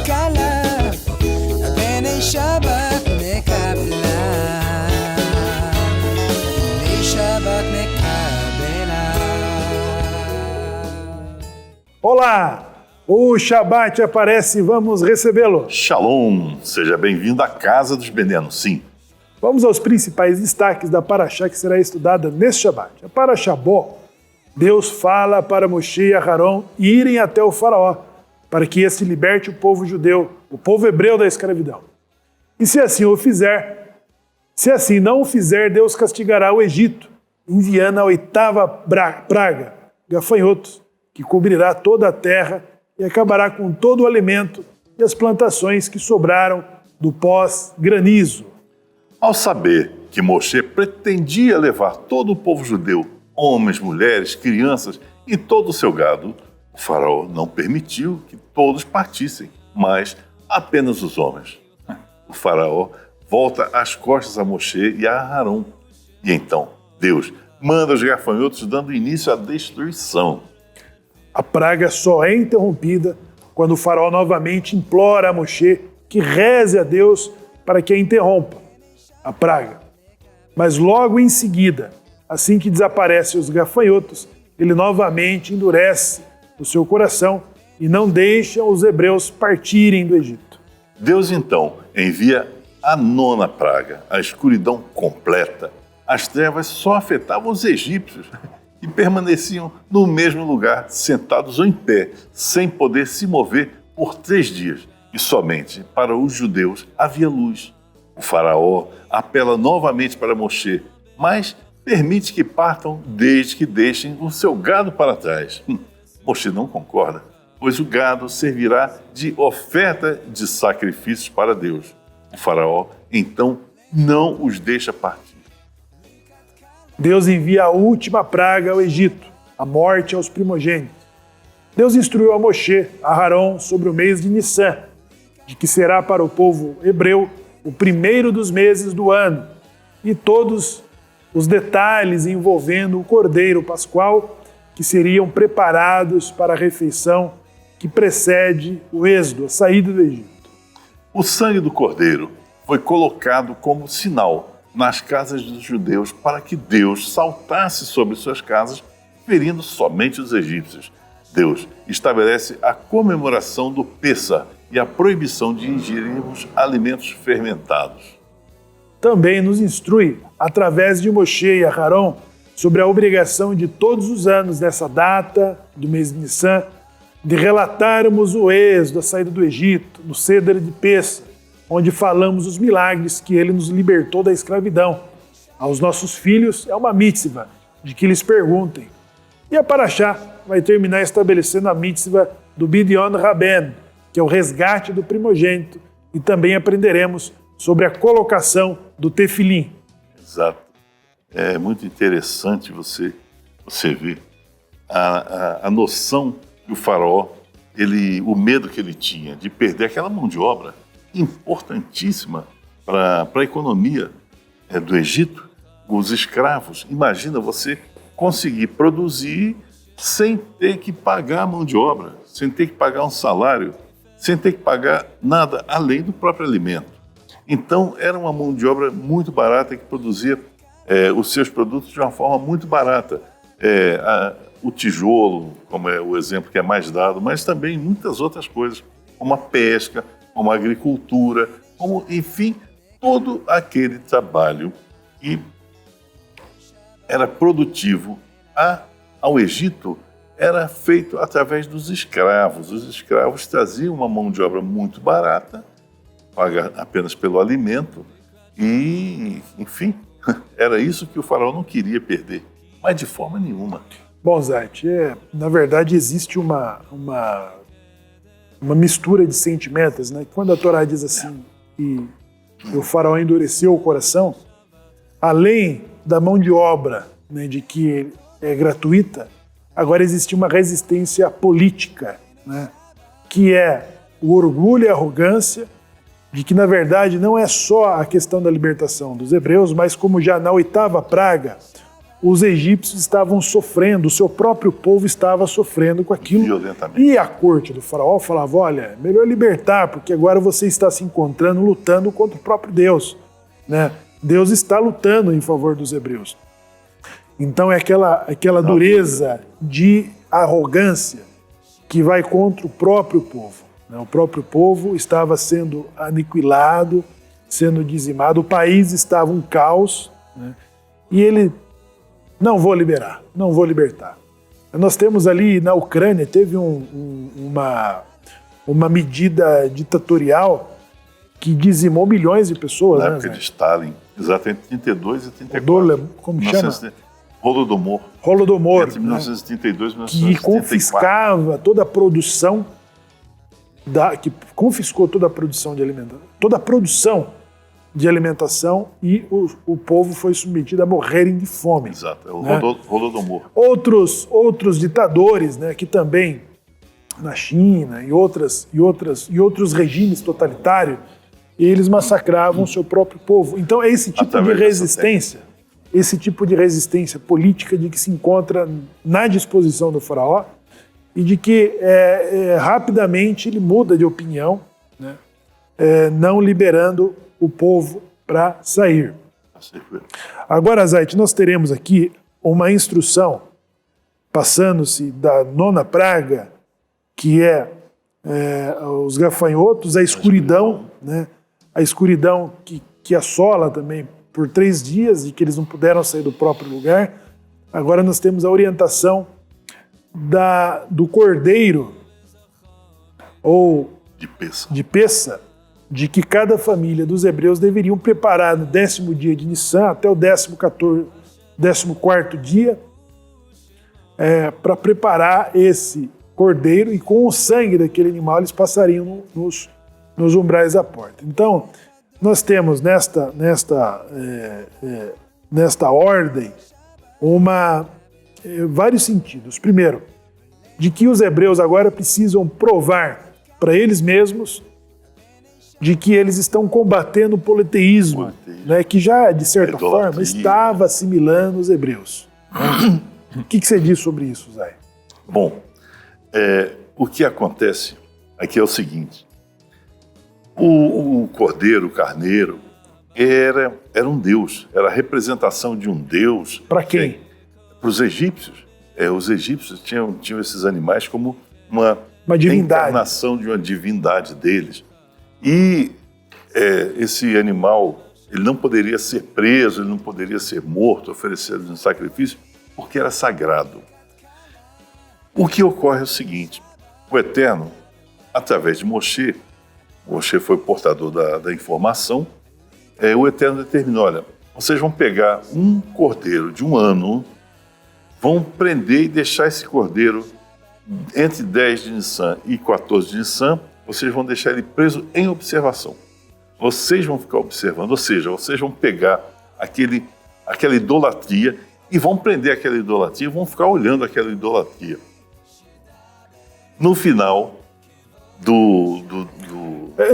קלה בני שבת מקבלה בני שבת מקבלה. Olá! O Shabat aparece e vamos recebê-lo. Shalom, seja bem-vindo à Casa dos Benenos, sim. Vamos aos principais destaques da Parashá que será estudada neste Shabat. A Parashá Bo, Deus fala para Moshe e Aharon irem até o faraó, para que este liberte o povo judeu, o povo hebreu da escravidão. E se assim não o fizer, Deus castigará o Egito, enviando a 8ª praga, gafanhotos, que cobrirá toda a terra e acabará com todo o alimento e as plantações que sobraram do pós-granizo. Ao saber que Moshe pretendia levar todo o povo judeu, homens, mulheres, crianças e todo o seu gado, o faraó não permitiu que todos partissem, mas apenas os homens. O faraó volta as costas a Moshe e a Aharon. E então Deus manda os gafanhotos dando início à destruição. A praga só é interrompida quando o faraó novamente implora a Moshe que reze a Deus para que a interrompa, a praga. Mas logo em seguida, assim que desaparecem os gafanhotos, ele novamente endurece o seu coração e não deixa os hebreus partirem do Egito. Deus então envia a 9ª praga, a escuridão completa. As trevas só afetavam os egípcios, que permaneciam no mesmo lugar, sentados ou em pé, sem poder se mover por 3 dias. E somente para os judeus havia luz. O faraó apela novamente para Moshe, mas permite que partam desde que deixem o seu gado para trás. Moshe não concorda, pois o gado servirá de oferta de sacrifícios para Deus. O faraó então não os deixa partir. Deus envia a última praga ao Egito, a morte aos primogênitos. Deus instruiu a Moshe, a Aharon, sobre o mês de Nissan, de que será para o povo hebreu o primeiro dos meses do ano, e todos os detalhes envolvendo o cordeiro pascual que seriam preparados para a refeição que precede o êxodo, a saída do Egito. O sangue do cordeiro foi colocado como sinal nas casas dos judeus para que Deus saltasse sobre suas casas, ferindo somente os egípcios. Deus estabelece a comemoração do Pêssar e a proibição de ingerirmos alimentos fermentados. Também nos instrui, através de Moshe e Aharon, sobre a obrigação de todos os anos dessa data, do mês de Nissan, de relatarmos o êxodo, a saída do Egito, no Seder de Pêssar, onde falamos os milagres que ele nos libertou da escravidão. Aos nossos filhos é uma mitzvah de que eles perguntem. E a Parashá vai terminar estabelecendo a mitzvah do Bidyon Raben, que é o resgate do primogênito, e também aprenderemos sobre a colocação do tefilim. Exato. É muito interessante você ver a noção que o faraó, o medo que ele tinha de perder aquela mão de obra importantíssima para a economia do Egito, os escravos. Imagina você conseguir produzir sem ter que pagar a mão de obra, sem ter que pagar um salário, sem ter que pagar nada além do próprio alimento. Então era uma mão de obra muito barata que produzia os seus produtos de uma forma muito barata. O tijolo, como é o exemplo que é mais dado, mas também muitas outras coisas, como a pesca, como a agricultura, como, enfim, todo aquele trabalho que era produtivo ao Egito era feito através dos escravos. Os escravos traziam uma mão de obra muito barata, paga apenas pelo alimento e, enfim, era isso que o faraó não queria perder, mas de forma nenhuma. Bom, Zayt, na verdade existe uma mistura de sentimentos, né? Quando a Torá diz assim que o faraó endureceu o coração, além da mão de obra, né, de que é gratuita, agora existe uma resistência política, né, que é o orgulho e a arrogância de que, na verdade, não é só a questão da libertação dos hebreus, mas como já na 8ª praga, os egípcios estavam sofrendo, o seu próprio povo estava sofrendo com aquilo. Violentamente. E a corte do faraó falava, olha, é melhor libertar, porque agora você está se encontrando, lutando contra o próprio Deus. Né? Deus está lutando em favor dos hebreus. Então é aquela dureza de arrogância que vai contra o próprio povo. Né? O próprio povo estava sendo aniquilado, sendo dizimado, o país estava um caos, né? E ele, não vou liberar, não vou libertar. Nós temos ali na Ucrânia, teve uma medida ditatorial que dizimou milhões de pessoas. Na né, época Zé? de Stalin, exatamente 32 e 34. Como chama? Holodomor. Holodomor, Entre né? 1932 e Que 1934. confiscava toda a produção, que confiscou toda a produção de alimentação, toda a produção de alimentação e o povo foi submetido a morrerem de fome. Exato, é o né? Holodomor. Outros ditadores, né, que também na China e outros regimes totalitários, eles massacravam o seu próprio povo. Então é esse tipo de resistência, esse tipo de resistência política de que se encontra na disposição do faraó e de que rapidamente ele muda de opinião, né, não liberando o povo para sair. Agora, Zait, nós teremos aqui uma instrução, passando-se da nona praga, que os gafanhotos, a escuridão, né? A escuridão que assola também por 3 dias e que eles não puderam sair do próprio lugar. Agora nós temos a orientação do cordeiro, ou de Pessa, de que cada família dos hebreus deveriam preparar no 10º dia de Nissan até o 14º dia para preparar esse cordeiro, e com o sangue daquele animal eles passariam nos umbrais da porta. Então, nós temos nesta ordem vários sentidos. Primeiro, de que os hebreus agora precisam provar para eles mesmos de que eles estão combatendo o politeísmo, né, que já, de certa forma, estava assimilando os hebreus. Né? O que você diz sobre isso, Zay? Bom, o que acontece aqui é o seguinte. O cordeiro, o carneiro, era um deus, era a representação de um deus. Para quem? Para os egípcios. Os egípcios tinham esses animais como uma divindade, encarnação de uma divindade deles. E esse animal, ele não poderia ser preso, ele não poderia ser morto, oferecido em sacrifício, porque era sagrado. O que ocorre é o seguinte: o Eterno, através de Moshe foi portador da informação, o Eterno determinou, olha, vocês vão pegar um cordeiro de 1 ano, vão prender e deixar esse cordeiro entre 10 de Nissan e 14 de Nissan, vocês vão deixar ele preso em observação. Vocês vão ficar observando, ou seja, vocês vão pegar aquela idolatria e vão prender aquela idolatria, vão ficar olhando aquela idolatria. No final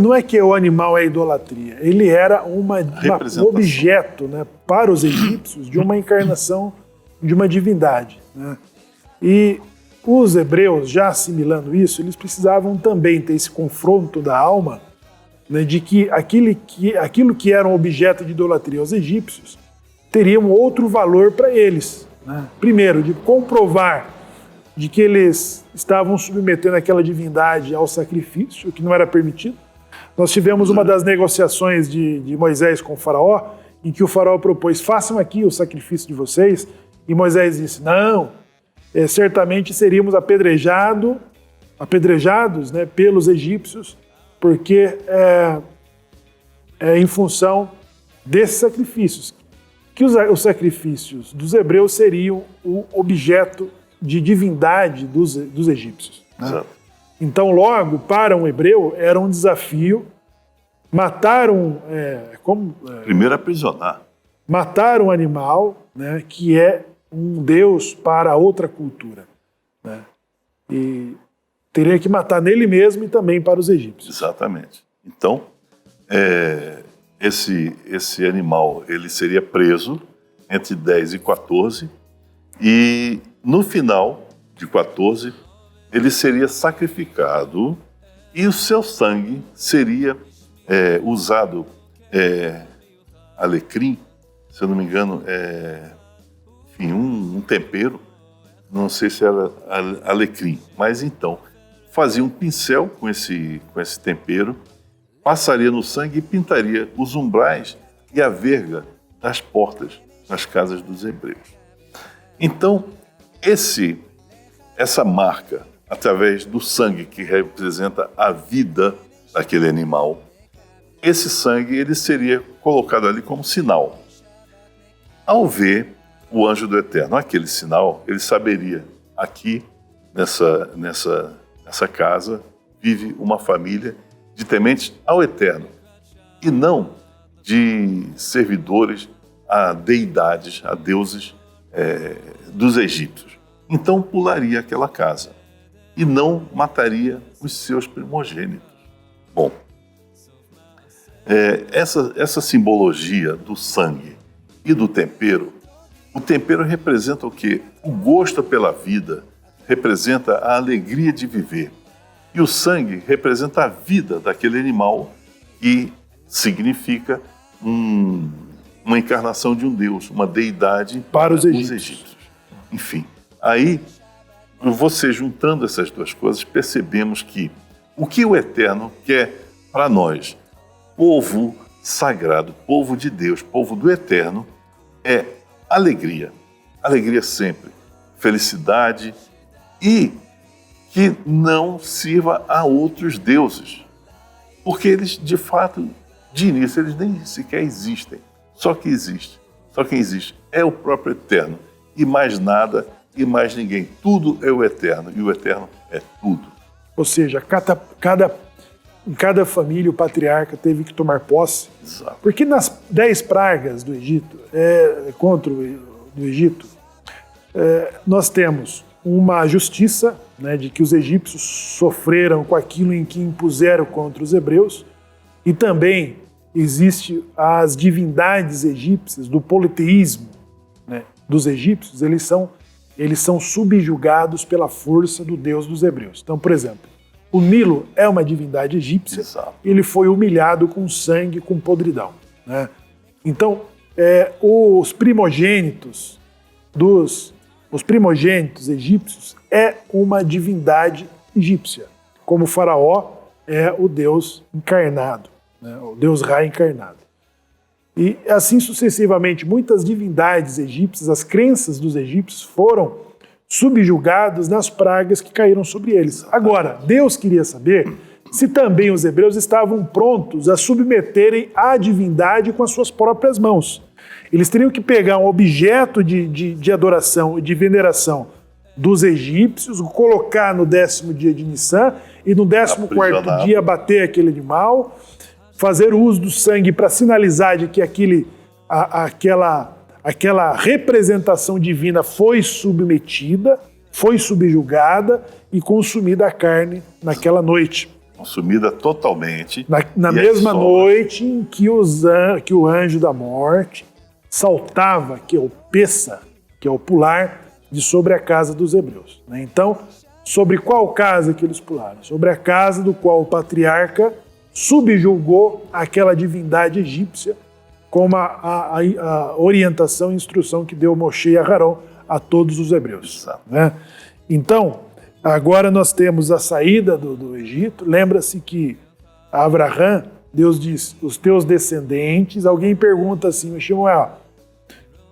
Não é que o animal é idolatria, ele era um objeto, né, para os egípcios de uma encarnação de uma divindade. Né? E os hebreus, já assimilando isso, eles precisavam também ter esse confronto da alma, né, de que aquilo que era um objeto de idolatria aos egípcios teria um outro valor para eles. Né? Primeiro, de comprovar de que eles estavam submetendo aquela divindade ao sacrifício, o que não era permitido. Nós tivemos uma das negociações de Moisés com o faraó, em que o faraó propôs, façam aqui o sacrifício de vocês, e Moisés disse, não, certamente seríamos apedrejados, né, pelos egípcios, porque em função desses sacrifícios, que os sacrifícios dos hebreus seriam o objeto de divindade dos egípcios. Né? Então, logo, para um hebreu, era um desafio matar primeiro aprisionar. Matar um animal, né, que é um deus para outra cultura. Né? E teria que matar nele mesmo e também para os egípcios. Exatamente. Então, esse animal ele seria preso entre 10 e 14, E no final de 14, ele seria sacrificado e o seu sangue seria usado, alecrim, se eu não me engano, enfim, um tempero, não sei se era alecrim, mas então, fazia um pincel com esse tempero, passaria no sangue e pintaria os umbrais e a verga das portas nas casas dos hebreus. Então, essa marca, através do sangue que representa a vida daquele animal, esse sangue ele seria colocado ali como sinal. Ao ver o anjo do Eterno aquele sinal, ele saberia, aqui nessa casa vive uma família de tementes ao Eterno e não de servidores a deidades, a deuses dos egípcios. Então pularia aquela casa e não mataria os seus primogênitos. Bom, essa simbologia do sangue e do tempero, o tempero representa o quê? O gosto pela vida, representa a alegria de viver. E o sangue representa a vida daquele animal, que significa uma encarnação de um Deus, uma deidade para os egípcios. Enfim, aí, você juntando essas duas coisas, percebemos que o que o Eterno quer para nós, povo sagrado, povo de Deus, povo do Eterno, é alegria. Alegria sempre, felicidade e que não sirva a outros deuses. Porque eles, de fato, de início, eles nem sequer existem. Só quem existe é o próprio Eterno. E mais nada e mais ninguém. Tudo é o Eterno. E o Eterno é tudo. Ou seja, em cada família o patriarca teve que tomar posse. Exato. Porque nas 10 pragas do Egito, do Egito, nós temos uma justiça, né, de que os egípcios sofreram com aquilo em que impuseram contra os hebreus, e também existe as divindades egípcias, do politeísmo, né, dos egípcios, eles são subjugados pela força do Deus dos hebreus. Então, por exemplo, o Nilo é uma divindade egípcia. Exato. Ele foi humilhado com sangue, com podridão, né? Então, os primogênitos egípcios é uma divindade egípcia, como o faraó é o Deus encarnado, né? O Deus Ra encarnado. E assim sucessivamente, muitas divindades egípcias, as crenças dos egípcios foram subjugadas nas pragas que caíram sobre eles. Agora, Deus queria saber se também os hebreus estavam prontos a submeterem a divindade com as suas próprias mãos. Eles teriam que pegar um objeto de adoração e de veneração dos egípcios, colocar no 10º dia de Nissan e no 14º dia bater aquele animal, fazer uso do sangue para sinalizar de que aquela representação divina foi submetida, foi subjugada e consumida a carne naquela noite. Consumida totalmente. Na mesma noite em que o anjo da morte saltava, que é o Pessa, que é o pular, de sobre a casa dos hebreus. Então, sobre qual casa que eles pularam? Sobre a casa do qual o patriarca subjugou aquela divindade egípcia, como a orientação e instrução que deu Moshe e Aharon a todos os hebreus. Né? Então, agora nós temos a saída do Egito. Lembra-se que a Abraham, Deus diz, os teus descendentes. Alguém pergunta assim, Shemuel,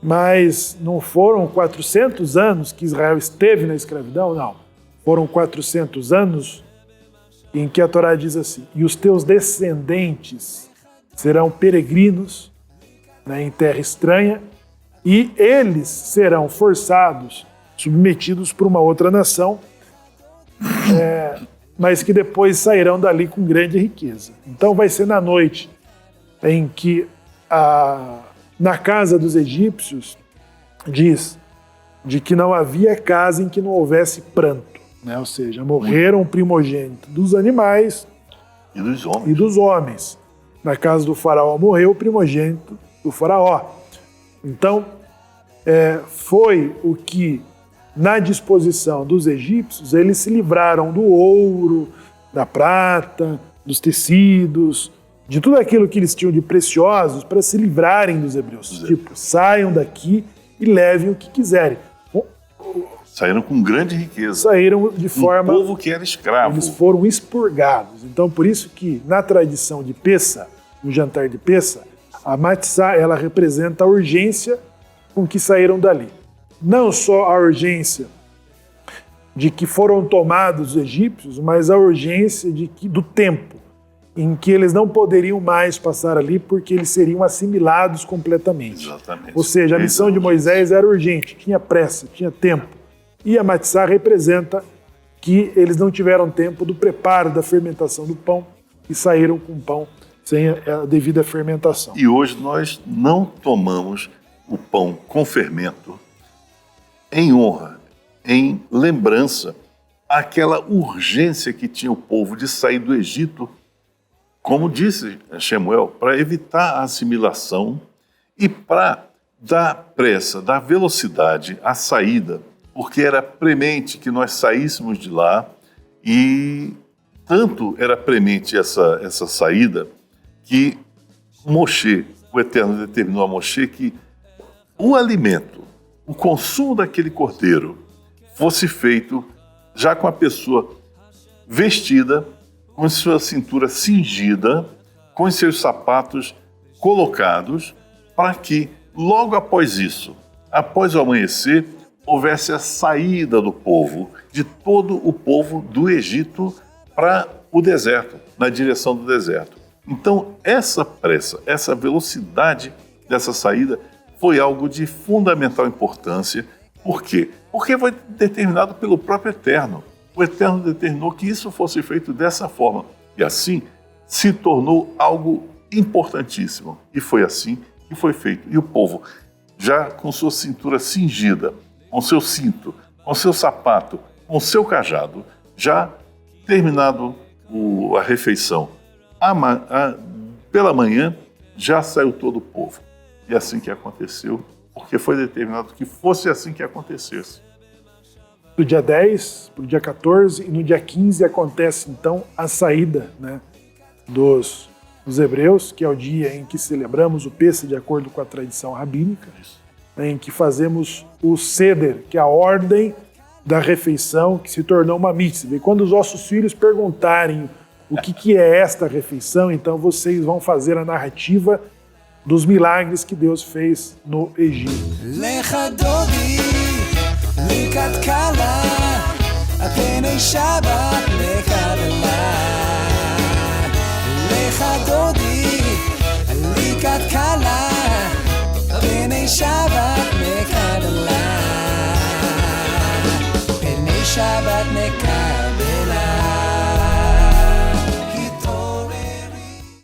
mas não foram 400 anos que Israel esteve na escravidão? Não. Foram 400 anos em que a Torá diz assim, e os teus descendentes serão peregrinos, né, em terra estranha, e eles serão forçados, submetidos por uma outra nação, mas que depois sairão dali com grande riqueza. Então vai ser na noite em que na casa dos egípcios diz de que não havia casa em que não houvesse pranto, né? Ou seja, morreram o primogênito dos animais e dos homens. Na casa do faraó morreu o primogênito do faraó. Então, foi o que, na disposição dos egípcios, eles se livraram do ouro, da prata, dos tecidos, de tudo aquilo que eles tinham de preciosos para se livrarem dos hebreus. Tipo, saiam daqui e levem o que quiserem. Saíram com grande riqueza. Saíram de forma... Um povo que era escravo. Eles foram expurgados. Então, por isso que na tradição de Pessa, no jantar de Pessa, a matzá, ela representa a urgência com que saíram dali. Não só a urgência de que foram tomados os egípcios, mas a urgência do tempo em que eles não poderiam mais passar ali porque eles seriam assimilados completamente. Exatamente. Ou seja, a missão de Moisés era urgente, tinha pressa, tinha tempo. E a matzá representa que eles não tiveram tempo do preparo, da fermentação do pão e saíram com o pão sem a devida fermentação. E hoje nós não tomamos o pão com fermento em honra, em lembrança àquela urgência que tinha o povo de sair do Egito, como disse Shemuel, para evitar a assimilação e para dar pressa, dar velocidade à saída, porque era premente que nós saíssemos de lá e tanto era premente essa saída que Moshe, o Eterno determinou a Moshe que o alimento, o consumo daquele cordeiro fosse feito já com a pessoa vestida, com sua cintura cingida, com os seus sapatos colocados, para que logo após isso, após o amanhecer, houvesse a saída do povo, de todo o povo do Egito para o deserto, na direção do deserto. Então, essa pressa, essa velocidade dessa saída foi algo de fundamental importância. Por quê? Porque foi determinado pelo próprio Eterno. O Eterno determinou que isso fosse feito dessa forma. E assim se tornou algo importantíssimo. E foi assim que foi feito. E o povo, já com sua cintura cingida, com seu cinto, com seu sapato, com seu cajado, já terminado a refeição, pela manhã já saiu todo o povo. E assim que aconteceu, porque foi determinado que fosse assim que acontecesse. Do dia 10 para o dia 14 e no dia 15 acontece então a saída, né, dos hebreus, que é o dia em que celebramos o Pessa de acordo com a tradição rabínica, né, em que fazemos o Seder, que é a ordem da refeição, que se tornou uma mitzvah. E quando os vossos filhos perguntarem o que é esta refeição, então vocês vão fazer a narrativa dos milagres que Deus fez no Egito. Lecha Dodi, Likat Kala, Apene Shabbat, Lecha